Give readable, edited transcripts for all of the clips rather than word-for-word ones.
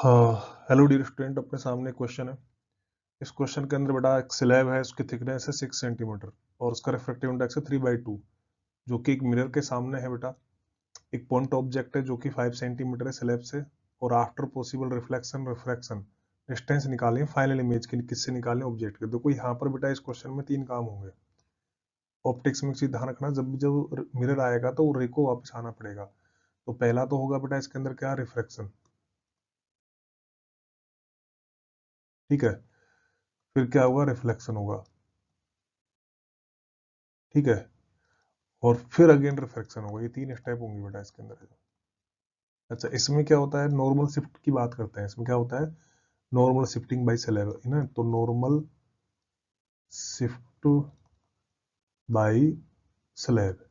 हाँ, hello dear student, अपने सामने क्वेश्चन है। इस क्वेश्चन के अंदर बेटा एक स्लैब है, उसकी थिकनेस है 6 सेंटीमीटर और उसका रिफ्रैक्टिव इंडेक्स है 3/2, जो कि एक मिरर के सामने है बेटा। एक पॉइंट ऑब्जेक्ट है जो कि 5 सेंटीमीटर है स्लैब से, और after possible reflection refraction distance निकालें फाइनल इमेज की। किससे निकालें? ऑब्जेक्ट के। देखो यहाँ पर बेटा इस क्वेश्चन में 3 काम होंगे। ऑप्टिक्स में एक चीज ध्यान रखना, जब भी जब मिरर आएगा तो वो रे को वापस आना पड़ेगा। तो पहला तो होगा बेटा इसके अंदर क्या, रिफ्रैक्शन। ठीक है। फिर क्या होगा, रिफ्लेक्शन होगा। ठीक है। और फिर अगेन रिफ्रैक्शन होगा। ये 3 स्टेप होंगे बेटा इसके अंदर। अच्छा, इसमें क्या होता है, नॉर्मल शिफ्ट की बात करते हैं। इसमें क्या होता है, नॉर्मल शिफ्टिंग बाय स्लैब है ना। तो नॉर्मल शिफ्ट बाय स्लैब,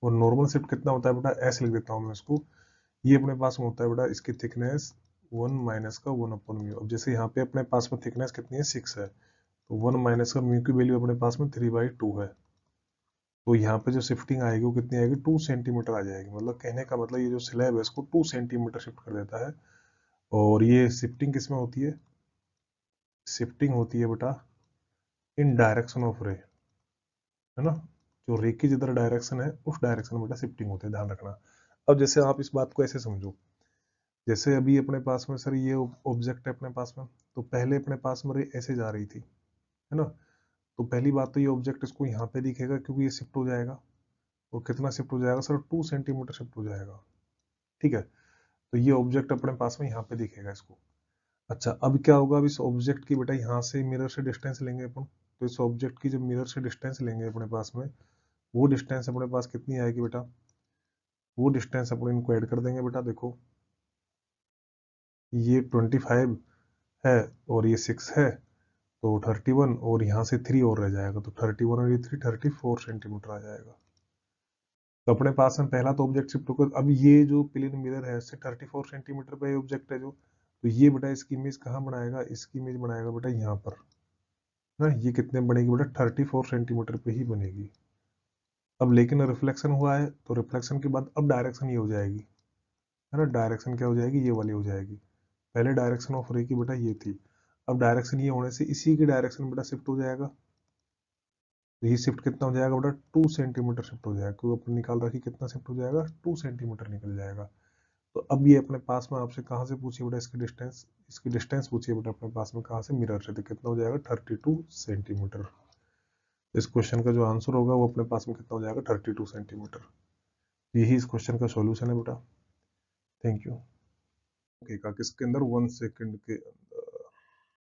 और नॉर्मल शिफ्ट कितना होता है बेटा, ऐसे लिख देता हूं मैं इसको। ये अपने पास में होता है बेटा, इसकी थिकनेस 1 माइनस का 1/म्यू। अब जैसे यहाँ पे अपने पास में थिकनेस कितनी है, 6 है, तो 1 माइनस का म्यू की वैल्यू अपने पास में 3/2 है। तो यहाँ पे जो शिफ्टिंग आएगी वो कितनी आएगी, 2 सेंटीमीटर आ जाएगी। मतलब कहने का मतलब ये जो स्लैब है इसको 2 सेंटीमीटर शिफ्ट कर देता है। और ये शिफ्टिंग किसमें होती है, शिफ्टिंग होती है बेटा इन डायरेक्शन ऑफ रे, है ना। जो रे की जिधर डायरेक्शन है उस डायरेक्शन में बेटा शिफ्टिंग होती है, ध्यान रखना। अब जैसे आप इस बात को ऐसे समझो, जैसे अभी अपने पास में सर ये ऑब्जेक्ट है अपने पास में, तो पहले अपने पास में रे ऐसे जा रही थी, है ना। तो पहली बात तो ये ऑब्जेक्ट इसको यहाँ पे दिखेगा क्योंकि ये शिफ्ट हो जाएगा। और कितना शिफ्ट हो जाएगा सर, 2 सेंटीमीटर शिफ्ट हो जाएगा। ठीक है। तो ये ऑब्जेक्ट अपने पास में यहाँ पे दिखेगा इसको। अच्छा, अब क्या होगा, अब इस ऑब्जेक्ट की बेटा यहाँ से मिरर से डिस्टेंस लेंगे अपन। तो इस ऑब्जेक्ट की जब मिरर से डिस्टेंस लेंगे अपने पास में, वो डिस्टेंस अपने पास कितनी आएगी बेटा, वो डिस्टेंस अपन इनको ऐड कर देंगे बेटा। देखो ये 25 है और ये 6 है, तो 31, और यहाँ से 3 और रह जाएगा, तो 31 और ये 3 34 सेंटीमीटर आ जाएगा। तो अपने पास में पहला तो ऑब्जेक्ट शिफ्ट होकर, अब ये जो प्लेन मिरर है इससे 34 सेंटीमीटर पे ऑब्जेक्ट है जो, तो ये बेटा इसकी इमेज कहाँ बनाएगा, इसकी इमेज बनाएगा बेटा यहाँ पर ना। ये कितने बनेगी बेटा, 34 सेंटीमीटर पे ही बनेगी। अब लेकिन रिफ्लेक्शन हुआ है, तो रिफ्लेक्शन के बाद अब डायरेक्शन ये हो जाएगी, है ना। डायरेक्शन क्या हो जाएगी, ये वाली हो जाएगी। पहले डायरेक्शन ऑफ रे की बेटा ये थी, अब डायरेक्शन ये होने से इसी की डायरेक्शन बेटा शिफ्ट हो जाएगा। तो ये शिफ्ट कितना हो जाएगा बेटा, 2 सेंटीमीटर शिफ्ट हो जाएगा, क्योंकि अपन निकाल रखी कितना शिफ्ट हो जाएगा, 2 सेंटीमीटर निकल जाएगा। तो अब ये अपने पास में आपसे कहाँ से पूछिए बेटा, इसकी डिस्टेंस पूछिए बेटा अपने पास में कहाँ से, मिरर से। तो कितना हो जाएगा, 32 सेंटीमीटर। इस क्वेश्चन का जो आंसर होगा वो अपने पास में कितना हो जाएगा, 32 सेंटीमीटर। यही इस क्वेश्चन का सॉल्यूशन है बेटा। Thank you. ओके का किसके अंदर, 1 सेकंड के